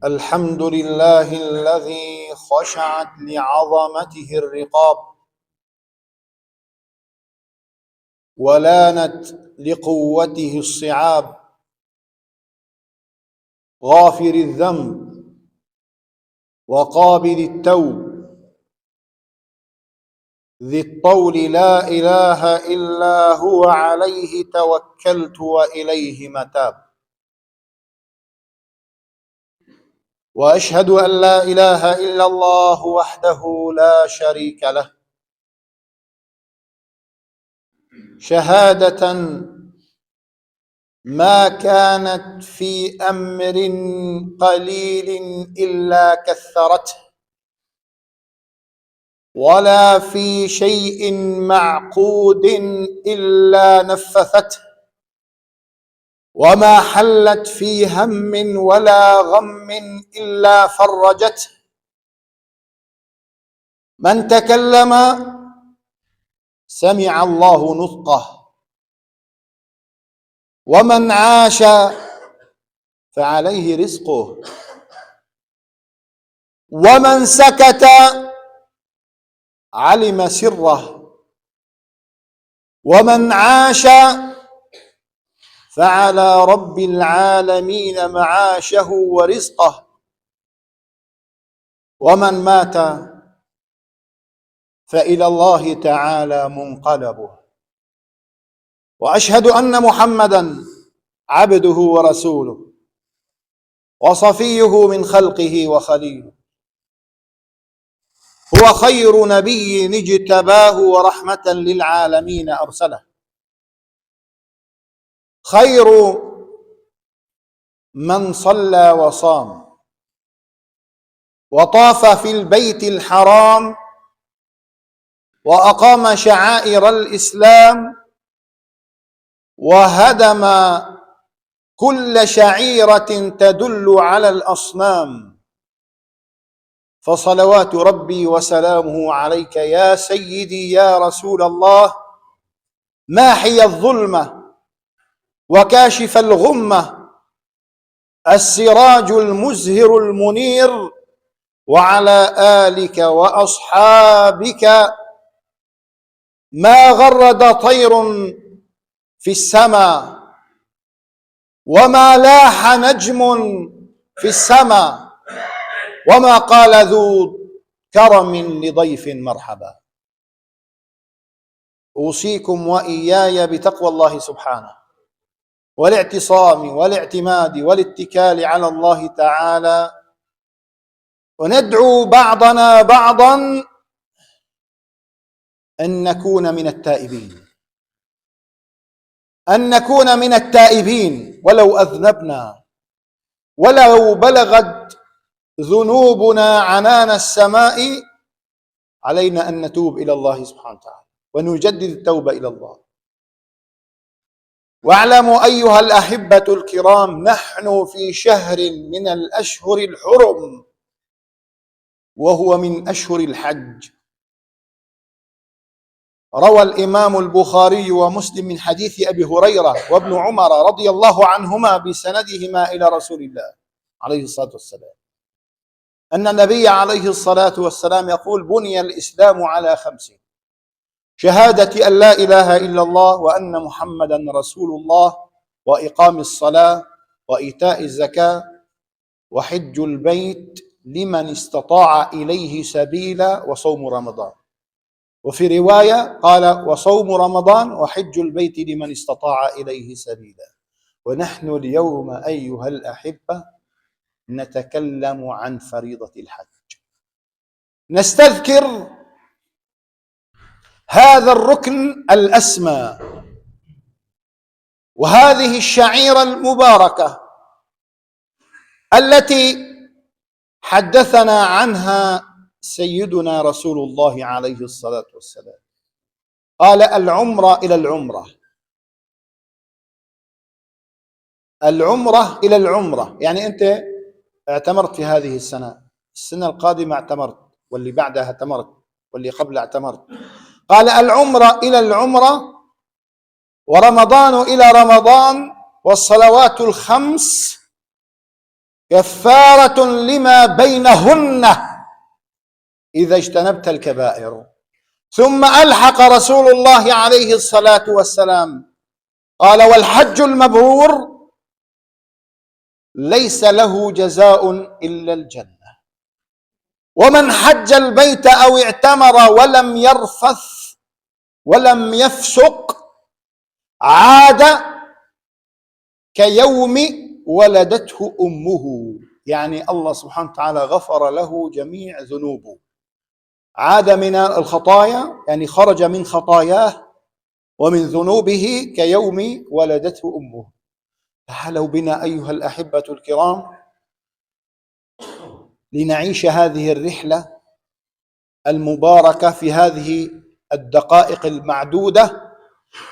الحمد لله الذي خشعت لعظمته الرقاب ولانت لقوته الصعاب، غافر الذنب وقابل التوب، ذي الطول لا إله إلا هو، عليه توكلت وإليه متاب. وأشهد أن لا إله إلا الله وحده لا شريك له، شهادة ما كانت في أمر قليل إلا كثرته، ولا في شيء معقود إلا نفثته، وما حلت في هم ولا غم إلا فرجته. من تكلم سمع الله نطقه، ومن عاش فعليه رزقه، ومن سكت علم سره، ومن عاش فعلى رب العالمين معاشه ورزقه، ومن مات فإلى الله تعالى منقلبه. وأشهد أن محمدًا عبده ورسوله وصفيه من خلقه وخليله، هو خير نبي اجتباه ورحمة للعالمين أرسله، خير من صلى وصام وطاف في البيت الحرام وأقام شعائر الإسلام وهدم كل شعيرة تدل على الأصنام. فصلوات ربي وسلامه عليك يا سيدي يا رسول الله، ماحي الظلمة وكاشف الغمة، السراج المزهر المنير، وعلى آلك وأصحابك. ما غرد طير في السماء، وما لاح نجم في السماء، وما قال ذو كرم لضيف مرحبا. أوصيكم وإياي بتقوى الله سبحانه، والاعتصام والاعتماد والاتكال على الله تعالى، وندعو بعضنا بعضا أن نكون من التائبين، أن نكون من التائبين ولو أذنبنا، ولو بلغت ذنوبنا عنان السماء، علينا أن نتوب إلى الله سبحانه وتعالى ونجدد التوبة إلى الله. واعلموا أيها الأحبة الكرام، نحن في شهر من الأشهر الحرم، وهو من أشهر الحج. روى الإمام البخاري ومسلم من حديث أبي هريرة وابن عمر رضي الله عنهما بسندهما إلى رسول الله عليه الصلاة والسلام أن النبي عليه الصلاة والسلام يقول: بني الإسلام على 5: شهادة أن لا إله إلا الله وأن محمدا رسول الله، وإقام الصلاة، وإيتاء الزكاة، وحج البيت لمن استطاع إليه سبيلا، وصوم رمضان. وفي رواية قال: وصوم رمضان وحج البيت لمن استطاع إليه سبيلا. ونحن اليوم أيها الأحبة نتكلم عن فريضة الحج، نستذكر هذا الركن الأسمى وهذه الشعيرة المباركة التي حدثنا عنها سيدنا رسول الله عليه الصلاة والسلام. قال: العمرة إلى العمرة، العمرة إلى العمرة، يعني أنت اعتمرت في هذه السنة القادمة اعتمرت، واللي بعدها اعتمرت، واللي قبلها اعتمرت. قال: العمرة إلى العمرة، ورمضان إلى رمضان، والصلوات الخمس كفارة لما بينهن إذا اجتنبت الكبائر. ثم ألحق رسول الله عليه الصلاة والسلام قال: والحج المبرور ليس له جزاء إلا الجنة، ومن حج البيت أو اعتمر ولم يرفث ولم يفسق عاد كيوم ولدته أمه. يعني الله سبحانه وتعالى غفر له جميع ذنوبه، عاد من الخطايا، يعني خرج من خطاياه ومن ذنوبه كيوم ولدته أمه. تعالوا بنا أيها الأحبة الكرام لنعيش هذه الرحلة المباركة في هذه الدقائق المعدودة،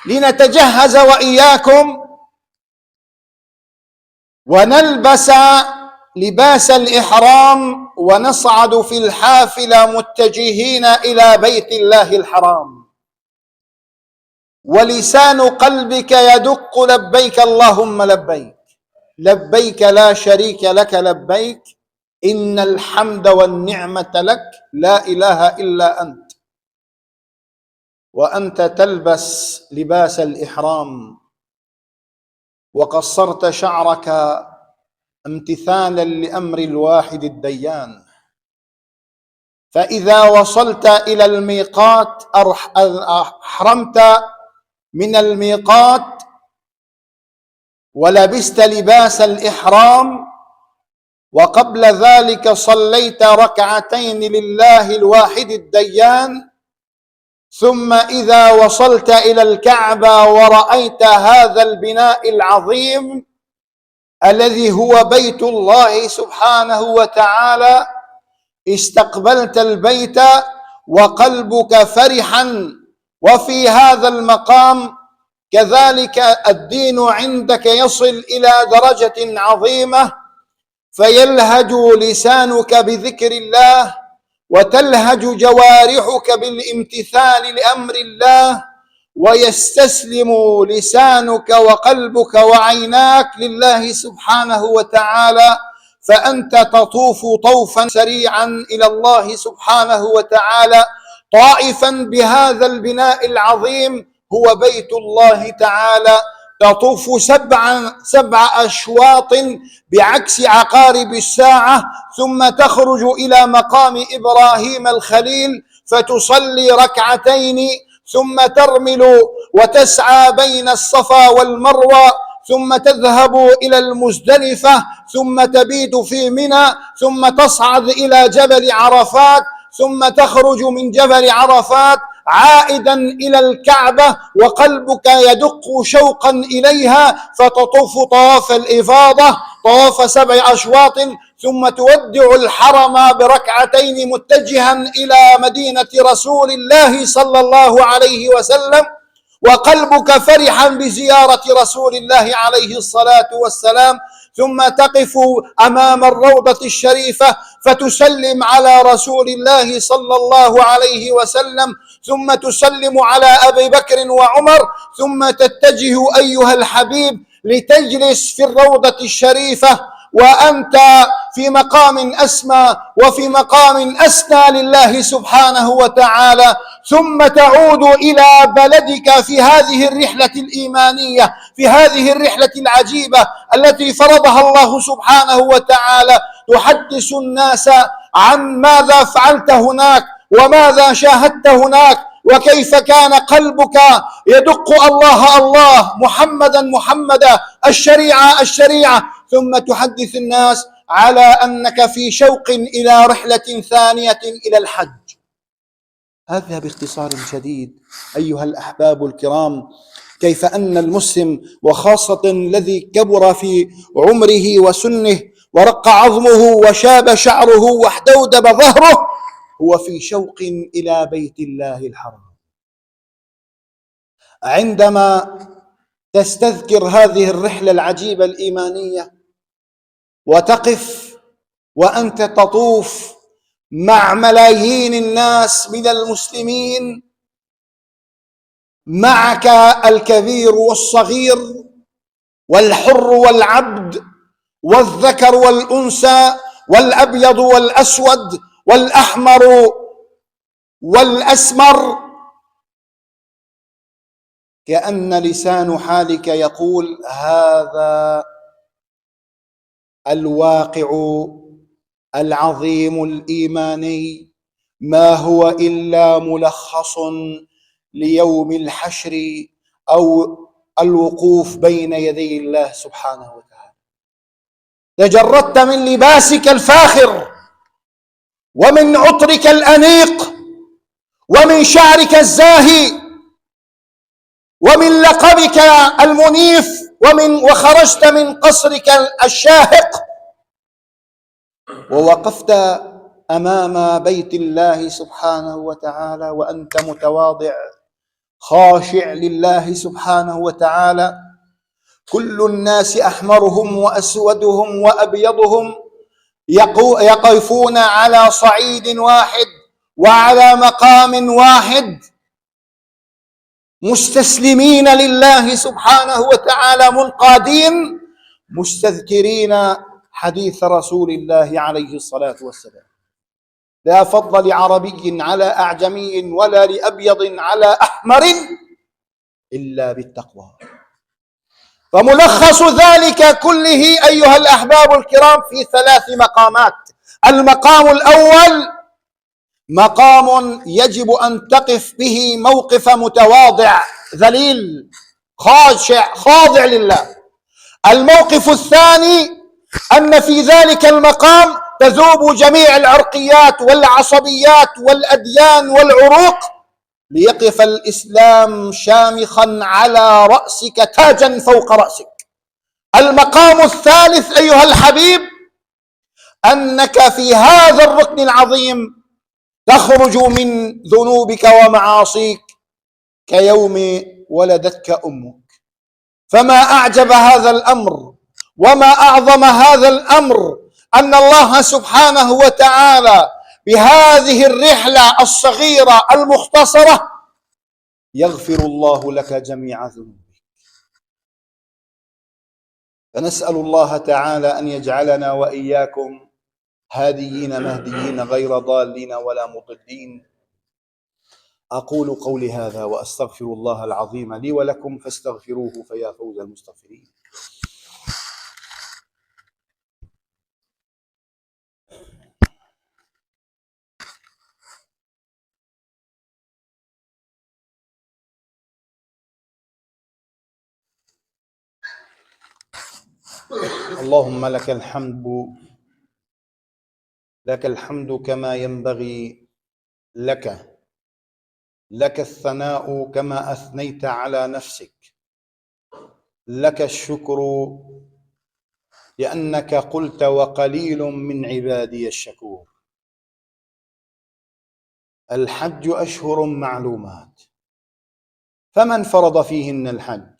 لنتجهز وإياكم ونلبس لباس الإحرام ونصعد في الحافلة متجهين إلى بيت الله الحرام، ولسان قلبك يدق: لبيك اللهم لبيك، لبيك لا شريك لك لبيك، إن الحمد والنعمة لك، لا إله إلا أنت. وأنت تلبس لباس الإحرام وقصرت شعرك امتثالا لأمر الواحد الديان، فإذا وصلت إلى الميقات أحرمت من الميقات ولبست لباس الإحرام، وقبل ذلك صليت ركعتين لله الواحد الديان، ثم إذا وصلت إلى الكعبة ورأيت هذا البناء العظيم الذي هو بيت الله سبحانه وتعالى، استقبلت البيت وقلبك فرحا. وفي هذا المقام كذلك الدين عندك يصل إلى درجة عظيمة، فيلهج لسانك بذكر الله، وتلهج جوارحك بالامتثال لأمر الله، ويستسلم لسانك وقلبك وعيناك لله سبحانه وتعالى، فأنت تطوف طوفا سريعا إلى الله سبحانه وتعالى، طائفا بهذا البناء العظيم هو بيت الله تعالى، تطوف سبع أشواط بعكس عقارب الساعة، ثم تخرج إلى مقام إبراهيم الخليل فتصلي ركعتين، ثم ترمل وتسعى بين الصفا والمروة، ثم تذهب إلى المزدلفة، ثم تبيت في منى، ثم تصعد إلى جبل عرفات، ثم تخرج من جبل عرفات عائدا إلى الكعبة وقلبك يدق شوقا إليها، فتطوف طواف الإفاضة، طواف 7 أشواط، ثم تودع الحرم بركعتين متجها إلى مدينة رسول الله صلى الله عليه وسلم، وقلبك فرحا بزيارة رسول الله عليه الصلاة والسلام، ثم تقف أمام الروضة الشريفة فتسلم على رسول الله صلى الله عليه وسلم، ثم تسلم على أبي بكر وعمر، ثم تتجه أيها الحبيب لتجلس في الروضة الشريفة وأنت في مقام أسمى وفي مقام أسنى لله سبحانه وتعالى، ثم تعود إلى بلدك في هذه الرحلة الإيمانية، في هذه الرحلة العجيبة التي فرضها الله سبحانه وتعالى، تحدث الناس عن ماذا فعلت هناك وماذا شاهدت هناك، وكيف كان قلبك يدق الله الله، محمدا محمدا، الشريعة الشريعة، ثم تحدث الناس على أنك في شوق إلى رحلة ثانية إلى الحج. هذا باختصار شديد أيها الأحباب الكرام كيف أن المسلم وخاصة الذي كبر في عمره وسنه ورق عظمه وشاب شعره واحدودب ظهره هو في شوق إلى بيت الله الحرام. عندما تستذكر هذه الرحلة العجيبة الإيمانية وتقف وأنت تطوف مع ملايين الناس من المسلمين، معك الكبير والصغير والحر والعبد والذكر والأنثى والأبيض والأسود والأحمر والأسمر، كأن لسان حالك يقول هذا الواقع العظيم الإيماني ما هو إلا ملخص ليوم الحشر أو الوقوف بين يدي الله سبحانه وتعالى. تجردت من لباسك الفاخر ومن عطرك الأنيق ومن شعرك الزاهي ومن لقبك المنيف وخرجت من قصرك الشاهق، ووقفت أمام بيت الله سبحانه وتعالى وأنت متواضع خاشع لله سبحانه وتعالى. كل الناس أحمرهم وأسودهم وأبيضهم يقفون على صعيد واحد وعلى مقام واحد، مستسلمين لله سبحانه وتعالى، منقادين مستذكرين حديث رسول الله عليه الصلاة والسلام: لا فضل لعربي على أعجمي ولا لأبيض على أحمر إلا بالتقوى. فملخص ذلك كله أيها الأحباب الكرام في 3 مقامات. المقام الأول مقام يجب أن تقف به موقف متواضع ذليل خاشع خاضع لله. الموقف الثاني أن في ذلك المقام تذوب جميع العرقيات والعصبيات والأديان والعروق ليقف الإسلام شامخا على رأسك تاجا فوق رأسك. المقام الثالث أيها الحبيب أنك في هذا الركن العظيم تخرج من ذنوبك ومعاصيك كيوم ولدتك أمك. فما أعجب هذا الأمر وما أعظم هذا الأمر أن الله سبحانه وتعالى بهذه الرحلة الصغيرة المختصرة يغفر الله لك جميع ذنوبك. فنسأل الله تعالى أن يجعلنا وإياكم هاديين مهديين غير ضالين ولا مضلين. أقول قولي هذا وأستغفر الله العظيم لي ولكم فاستغفروه فيا فوز المستغفرين. اللهم لك الحمد كما ينبغي لك الثناء كما أثنيت على نفسك، لك الشكر لأنك قلت وقليل من عبادي الشكور. الحج أشهر معلومات، فمن فرض فيهن الحج،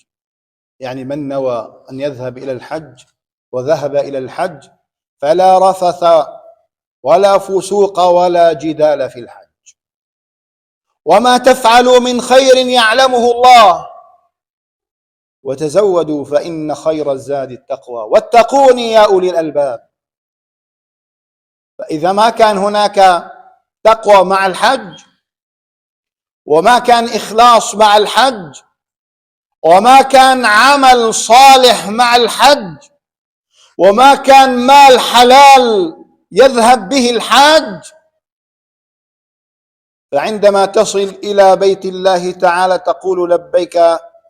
يعني من نوى أن يذهب إلى الحج وذهب إلى الحج فلا رفث ولا فسوق ولا جدال في الحج. وما تفعلوا من خير يعلمه الله، وتزودوا فإن خير الزاد التقوى واتقوني يا أولي الألباب. فإذا ما كان هناك تقوى مع الحج، وما كان إخلاص مع الحج، وما كان عمل صالح مع الحج، وما كان مال حلال يذهب به الحاج، فعندما تصل إلى بيت الله تعالى تقول لبيك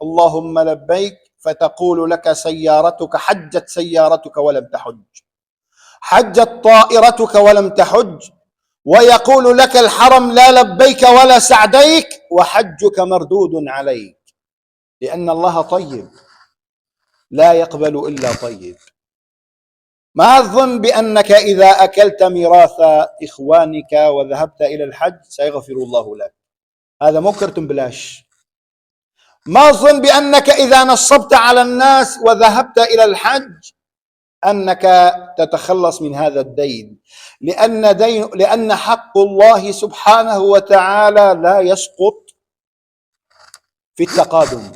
اللهم لبيك، فتقول لك سيارتك، حجت سيارتك ولم تحج، حجت طائرتك ولم تحج، ويقول لك الحرم لا لبيك ولا سعديك، وحجك مردود عليك، لأن الله طيب لا يقبل إلا طيب. ما تظن بأنك إذا أكلت ميراث إخوانك وذهبت إلى الحج سيغفر الله لك، هذا مو كرتون بلاش. ما تظن بأنك إذا نصبت على الناس وذهبت إلى الحج أنك تتخلص من هذا الدين، لأن حق الله سبحانه وتعالى لا يسقط في التقادم.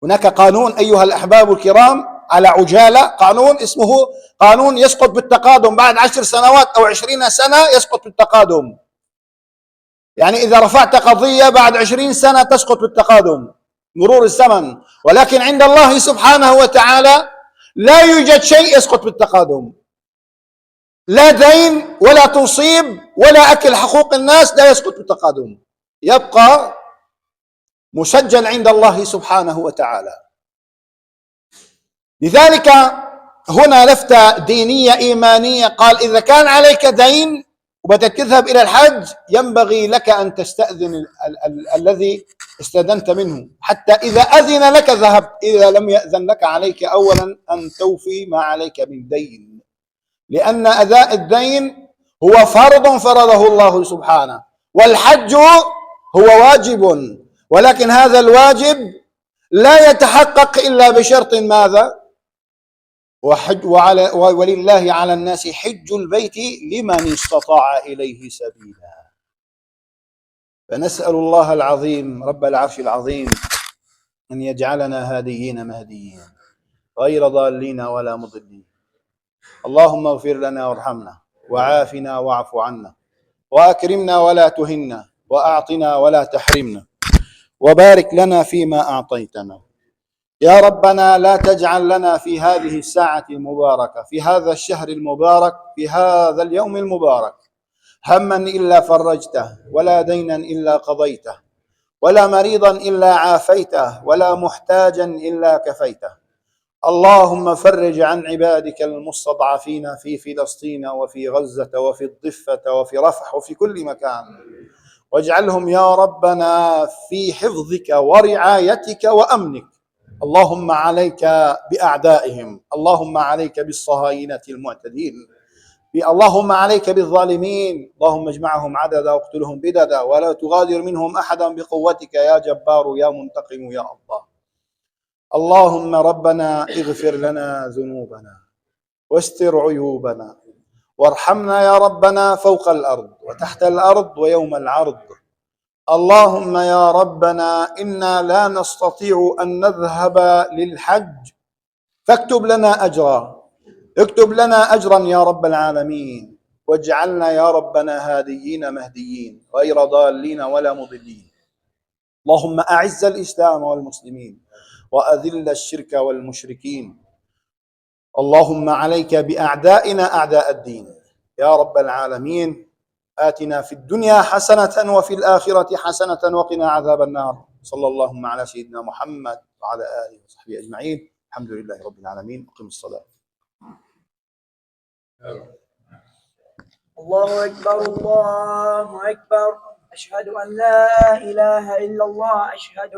هناك قانون أيها الأحباب الكرام على عجالة، قانون اسمه قانون يسقط بالتقادم، بعد 10 سنوات أو 20 سنة يسقط بالتقادم. يعني إذا رفعت قضية بعد 20 سنة تسقط بالتقادم، مرور الزمن. ولكن عند الله سبحانه وتعالى لا يوجد شيء يسقط بالتقادم، لا دين ولا توصيب ولا أكل حقوق الناس، لا يسقط بالتقادم، يبقى مسجل عند الله سبحانه وتعالى. لذلك هنا لفتة دينية إيمانية، قال إذا كان عليك دين وبدك تذهب إلى الحج ينبغي لك أن تستأذن الذي استأذنت منه، حتى إذا أذن لك ذهبت، إذا لم يأذن لك عليك أولا أن توفي ما عليك من دين، لأن أداء الدين هو فرض فرضه الله سبحانه، والحج هو واجب، ولكن هذا الواجب لا يتحقق إلا بشرط ماذا؟ ولله على الناس حج البيت لمن استطاع إليه سبيلا. فنسأل الله العظيم رب العرش العظيم أن يجعلنا هاديين مهديين غير ضالين ولا مضلين. اللهم اغفر لنا وارحمنا وعافنا واعف عنا وأكرمنا ولا تهنا وأعطنا ولا تحرمنا وبارك لنا فيما أعطيتنا. يا ربنا لا تجعل لنا في هذه الساعة المباركة، في هذا الشهر المبارك، في هذا اليوم المبارك، هما إلا فرجته، ولا دينا إلا قضيته، ولا مريضا إلا عافيته، ولا محتاجا إلا كفيته. اللهم فرج عن عبادك المستضعفين في فلسطين وفي غزة وفي الضفة وفي رفح وفي كل مكان، واجعلهم يا ربنا في حفظك ورعايتك وأمنك. اللهم عليك بأعدائهم، اللهم عليك بالصهاينة المعتدين، اللهم عليك بالظالمين، اللهم اجمعهم عددا واقتلهم بددا ولا تغادر منهم أحدا بقوتك يا جبار يا منتقم يا الله. اللهم ربنا اغفر لنا ذنوبنا واستر عيوبنا وارحمنا يا ربنا فوق الأرض وتحت الأرض ويوم العرض. اللهم يا ربنا إنا لا نستطيع أن نذهب للحج فاكتب لنا أجرا، اكتب لنا أجرا يا رب العالمين، واجعلنا يا ربنا هاديين مهديين غير ضالين ولا مضلين. اللهم أعز الإسلام والمسلمين وأذل الشرك والمشركين. اللهم عليك بأعدائنا أعداء الدين يا رب العالمين. آتنا في الدنيا حسنة وفي الآخرة حسنة وقنا عذاب النار. صلى اللهم على سيدنا محمد وعلى آله وصحبه أجمعين. الحمد لله رب العالمين. أقم الصلاة. الله أكبر الله أكبر. أشهد أن لا إله إلا الله. أشهد